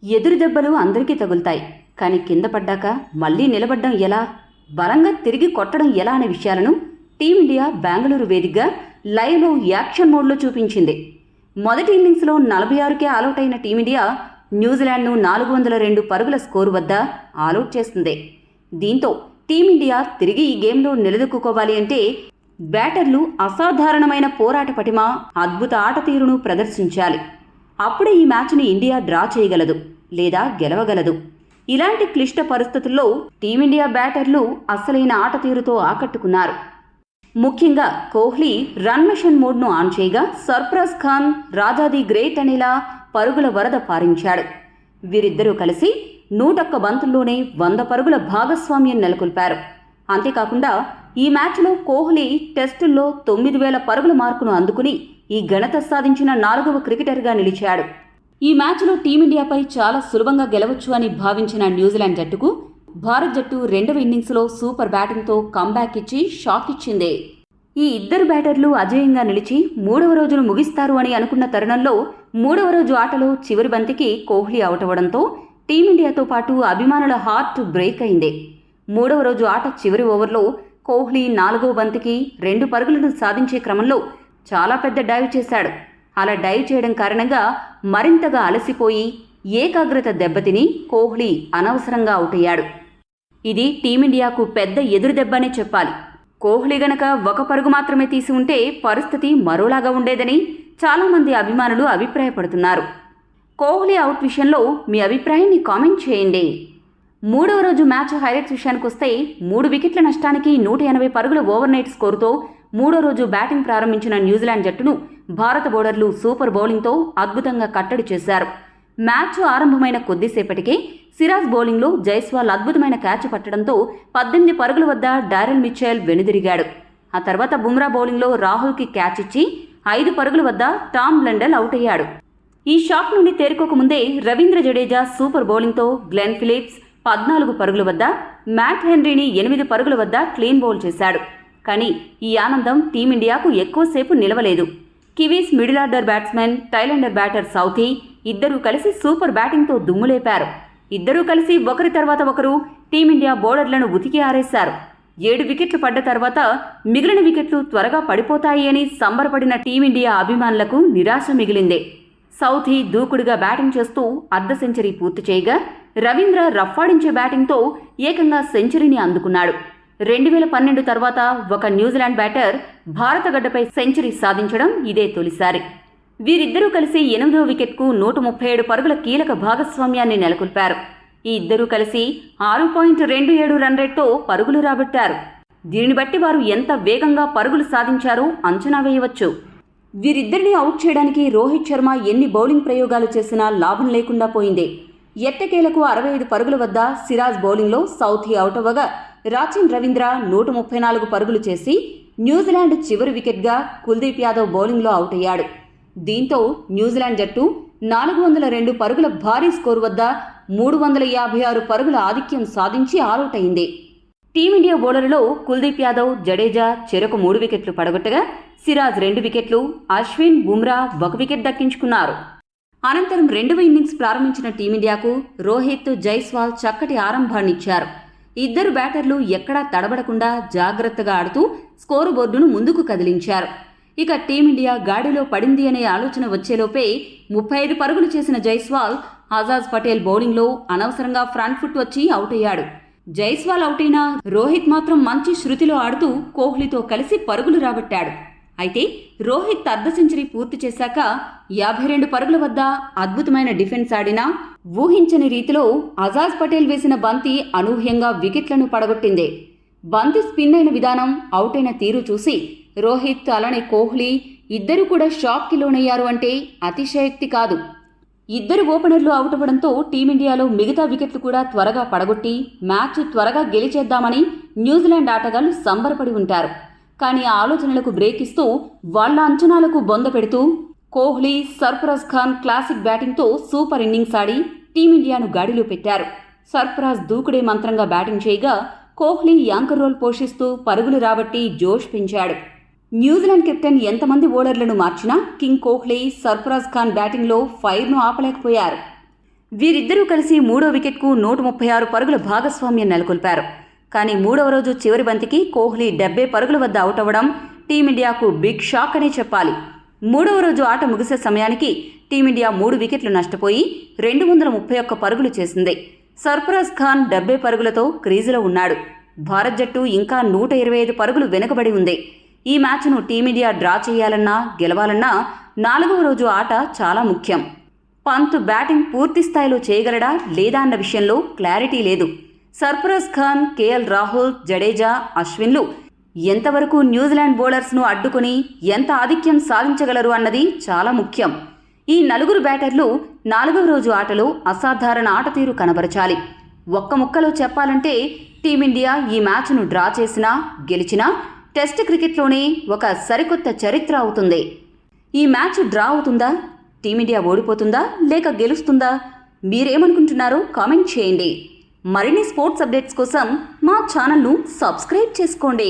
ఎదురు దెబ్బలు అందరికీ తగులుతాయి. కానీ కింద పడ్డాక మళ్లీ నిలబడ్డం ఎలా, బలంగా తిరిగి కొట్టడం ఎలా అనే విషయాలను టీమిండియా బెంగళూరు వేదికగా లైవ్లో యాక్షన్ మోడ్లో చూపించింది. మొదటి ఇన్నింగ్స్లో 46కే ఆలౌట్ అయిన టీమిండియా న్యూజిలాండ్ను 402 పరుగుల స్కోరు వద్ద ఆలౌట్ చేస్తుంది. దీంతో టీమిండియా తిరిగి ఈ గేమ్లో నిలదొక్కుకోవాలి అంటే బ్యాటర్లు అసాధారణమైన పోరాట పటిమ, అద్భుత ఆట తీరును ప్రదర్శించాలి. అప్పుడే ఈ మ్యాచ్ని ఇండియా డ్రా చేయగలదు లేదా గెలవగలదు. ఇలాంటి క్లిష్ట పరిస్థితుల్లో టీమిండియా బ్యాటర్లు అసలైన ఆట తీరుతో ఆకట్టుకున్నారు. ముఖ్యంగా కోహ్లీ రన్ మెషిన్ మోడ్ను ఆన్ చేయగా సర్ఫరాజ్ ఖాన్ రాజా ది గ్రేట్ అనేలా పరుగుల వరద పారించాడు. వీరిద్దరూ కలిసి 101 బంతుల్లోనే 100 పరుగుల భాగస్వామ్యం నెలకొల్పారు. అంతేకాకుండా ఈ మ్యాచ్లో కోహ్లీ టెస్టుల్లో 9000 పరుగుల మార్కును అందుకుని ఈ ఘనత సాధించిన 4వ క్రికెటర్గా నిలిచాడు. ఈ మ్యాచ్లో టీమిండియాపై చాలా సులభంగా గెలవచ్చు అని భావించిన న్యూజిలాండ్ జట్టుకు భారత్ జట్టు రెండవ ఇన్నింగ్స్లో సూపర్ బ్యాటింగ్తో కంబ్యాక్ ఇచ్చి షాక్ ఇచ్చింది. ఈ ఇద్దరు బ్యాటర్లు అజేయంగా నిలిచి 3వ రోజును ముగిస్తారు అని అనుకున్న తరుణంలో 3వ రోజు ఆటలో చివరి బంతికి కోహ్లీ అవుట్ అవ్వడంతో టీమిండియాతో పాటు అభిమానుల హార్ట్ బ్రేక్ అయింది. 3వ రోజు ఆట చివరి ఓవర్లో కోహ్లీ 4వ బంతికి 2 పరుగులను సాధించే క్రమంలో చాలా పెద్ద డైవ్ చేశాడు. అలా డైవ్ చేయడం కారణంగా మరింతగా అలసిపోయి ఏకాగ్రత దెబ్బతిని కోహ్లీ అనవసరంగా అవుట్ అయ్యాడు. ఇది టీమిండియాకు పెద్ద ఎదురు దెబ్బనే చెప్పాలి. కోహ్లీ గనక 1 పరుగు మాత్రమే తీసి ఉంటే పరిస్థితి మరోలాగా ఉండేదని చాలామంది అభిమానులు అభిప్రాయపడుతున్నారు. కోహ్లీ అవుట్ విషయంలో మీ అభిప్రాయాన్ని కామెంట్ చేయండి. 3వ రోజు మ్యాచ్ హైలైట్స్ విషయానికి వస్తే 3 వికెట్ల నష్టానికి 180 పరుగుల ఓవర్ నైట్ స్కోరుతో 3వ రోజు బ్యాటింగ్ ప్రారంభించిన న్యూజిలాండ్ జట్టును భారత బౌలర్లు సూపర్ బౌలింగ్తో అద్భుతంగా కట్టడి చేశారు. మ్యాచ్ ఆరంభమైన కొద్దిసేపటికే సిరాజ్ బౌలింగ్లో జైస్వాల్ అద్భుతమైన క్యాచ్ పట్టడంతో 18 పరుగుల వద్ద డారెల్ మిచెల్ వెనుదిరిగాడు. ఆ తర్వాత బుమ్రా బౌలింగ్లో రాహుల్కి క్యాచ్ ఇచ్చి 5 పరుగుల వద్ద టామ్ బ్లెండెల్ అవుట్ అయ్యాడు. ఈ షాక్ నుండి తేరుకోకముందే రవీంద్ర జడేజా సూపర్ బౌలింగ్తో గ్లెన్ ఫిలిప్స్ 14 పరుగుల వద్ద, మ్యాట్ హెన్రీని 8 పరుగుల వద్ద క్లీన్ బౌల్ చేశాడు. కానీ ఈ ఆనందం టీమిండియాకు ఎక్కువసేపు నిలవలేదు. Kiwis middle order batsmen, tailender batter Southee ఇద్దరూ కలిసి సూపర్ బ్యాటింగ్తో దుమ్ములేపారు. ఇద్దరూ కలిసి ఒకరి తర్వాత ఒకరు టీమిండియా బౌలర్లను ఉతికి ఆరేశారు. 7 వికెట్లు పడ్డ తర్వాత మిగిలిన వికెట్లు త్వరగా పడిపోతాయి అని సంబరపడిన టీమిండియా అభిమానులకు నిరాశ మిగిలిందే. సౌథీ దూకుడుగా బ్యాటింగ్ చేస్తూ అర్ధ సెంచరీ పూర్తి చేయగా రవీంద్ర రఫ్ఫాడించే బ్యాటింగ్తో ఏకంగా సెంచరీని అందుకున్నాడు. 2012 తర్వాత ఒక న్యూజిలాండ్ బ్యాటర్ భారత గడ్డపై సెంచరీ సాధించడం ఇదే తొలిసారి. వీరిద్దరూ కలిసి 8వ వికెట్కు 137 పరుగుల కీలక భాగస్వామ్యాన్ని నెలకొల్పారు. ఈ ఇద్దరూ కలిసి 6.27 రన్ రేట్తో పరుగులు రాబట్టారు. దీనిని బట్టి వారు ఎంత వేగంగా పరుగులు సాధించారో అంచనా వేయవచ్చు. వీరిద్దరిని అవుట్ చేయడానికి రోహిత్ శర్మ ఎన్ని బౌలింగ్ ప్రయోగాలు చేసినా లాభం లేకుండా పోయింది. ఎట్టకేలకు 65 పరుగుల వద్ద సిరాజ్ బౌలింగ్లో సౌథీ అవుట్ అవ్వగా రాచిన్ రవీంద్ర 134 పరుగులు చేసి న్యూజిలాండ్ చివరి వికెట్గా కుల్దీప్ యాదవ్ బౌలింగ్లో అవుట్ అయ్యాడు. దీంతో న్యూజిలాండ్ జట్టు 402 పరుగుల భారీ స్కోరు వద్ద 356 పరుగుల ఆధిక్యం సాధించి ఆలౌట్ అయింది. టీమిండియా బౌలర్లలో కుల్దీప్ యాదవ్, జడేజా చెరకు 3 వికెట్లు పడగొట్టగా సిరాజ్ 2 వికెట్లు, అశ్విన్, బుమ్రా 1 వికెట్ దక్కించుకున్నారు. అనంతరం 2వ ఇన్నింగ్స్ ప్రారంభించిన టీమిండియాకు రోహిత్, జైస్వాల్ చక్కటి ఆరంభాన్నిచ్చారు. ఇద్దరు బ్యాటర్లు ఎక్కడా తడబడకుండా జాగ్రత్తగా ఆడుతూ స్కోరు బోర్డును ముందుకు కదిలించారు. ఇక టీమిండియా గాడిలో పడింది అనే ఆలోచన వచ్చేలోపే 35 పరుగులు చేసిన జైస్వాల్ ఆజాద్ పటేల్ బౌలింగ్లో అనవసరంగా ఫ్రంట్ ఫుట్ వచ్చి అవుట్ అయ్యాడు. జైస్వాల్ అవుట్ అయినా రోహిత్ మాత్రం మంచి శృతిలో ఆడుతూ కోహ్లీతో కలిసి పరుగులు రాబట్టాడు. అయితే రోహిత్ అర్ధ సెంచరీ పూర్తి చేశాక 52 పరుగుల వద్ద అద్భుతమైన డిఫెన్స్ ఆడినా ఊహించని రీతిలో ఆజాద్ పటేల్ వేసిన బంతి అనూహ్యంగా వికెట్లను పడగొట్టింది. బంతి స్పిన్ అయిన విధానం, అవుట్ అయిన తీరు చూసి రోహిత్ అలానే కోహ్లీ ఇద్దరూ కూడా షాక్కి లోనయ్యారు అంటే అతిశయోక్తి కాదు. ఇద్దరు ఓపెనర్లు అవుట్ అవ్వడంతో టీమిండియాలో మిగతా వికెట్లు కూడా త్వరగా పడగొట్టి మ్యాచ్ త్వరగా గెలిచేద్దామని న్యూజిలాండ్ ఆటగాళ్లు సంబరపడి ఉంటారు. కానీ ఆ ఆలోచనలకు బ్రేక్ ఇస్తూ వాళ్ల అంచనాలకు బొంద పెడుతూ కోహ్లీ, సర్ఫరాజ్ ఖాన్ క్లాసిక్ బ్యాటింగ్తో సూపర్ ఇన్నింగ్స్ ఆడి టీమిండియాను గాడిలో పెట్టారు. సర్ఫరాజ్ దూకుడే మంత్రంగా బ్యాటింగ్ చేయగా కోహ్లీ యాంకర్ రోల్ పోషిస్తూ పరుగులు రాబట్టి జోష్ పెంచాడు. న్యూజిలాండ్ కెప్టెన్ ఎంతమంది బౌలర్లను మార్చినా కింగ్ కోహ్లీ, సర్ఫరాజ్ ఖాన్ బ్యాటింగ్లో ఫైర్ను ఆపలేకపోయారు. వీరిద్దరూ కలిసి 3వ వికెట్కు 136 పరుగుల భాగస్వామ్యం నెలకొల్పారు. కానీ 3వ రోజు చివరి బంతికి కోహ్లీ 70 పరుగుల వద్ద అవుట్ అవ్వడం టీమిండియాకు బిగ్ షాక్ అనే చెప్పాలి. 3వ రోజు ఆట ముగిసే సమయానికి టీమిండియా 3 వికెట్లు నష్టపోయి 231 పరుగులు చేసింది. సర్ఫరాజ్ ఖాన్ 70 పరుగులతో క్రీజులో ఉన్నాడు. భారత్ జట్టు ఇంకా 125 పరుగులు వెనుకబడి ఉంది. ఈ మ్యాచ్ను టీమిండియా డ్రా చేయాలన్నా గెలవాలన్నా 4వ రోజు ఆట చాలా ముఖ్యం. పంత్ బ్యాటింగ్ పూర్తి స్థాయిలో చేయగలడా లేదా అన్న విషయంలో క్లారిటీ లేదు. సర్ఫరాజ్ ఖాన్, కేఎల్ రాహుల్, జడేజా, అశ్విన్లు ఎంతవరకు న్యూజిలాండ్ బౌలర్స్ను అడ్డుకుని ఎంత ఆధిక్యం సాధించగలరు అన్నది చాలా ముఖ్యం. ఈ 4 బ్యాటర్లు 4వ రోజు ఆటలో అసాధారణ ఆటతీరు కనబరచాలి. ఒక్క ముక్కలో చెప్పాలంటే టీమిండియా ఈ మ్యాచ్ను డ్రా చేసినా గెలిచినా టెస్ట్ క్రికెట్లోనే ఒక సరికొత్త చరిత్ర అవుతుంది. ఈ మ్యాచ్ డ్రా అవుతుందా, టీమిండియా ఓడిపోతుందా లేక గెలుస్తుందా? మీరేమనుకుంటున్నారో కామెంట్ చేయండి. మరిన్ని స్పోర్ట్స్ అప్డేట్స్ కోసం మా ఛానల్ను సబ్స్క్రైబ్ చేసుకోండి.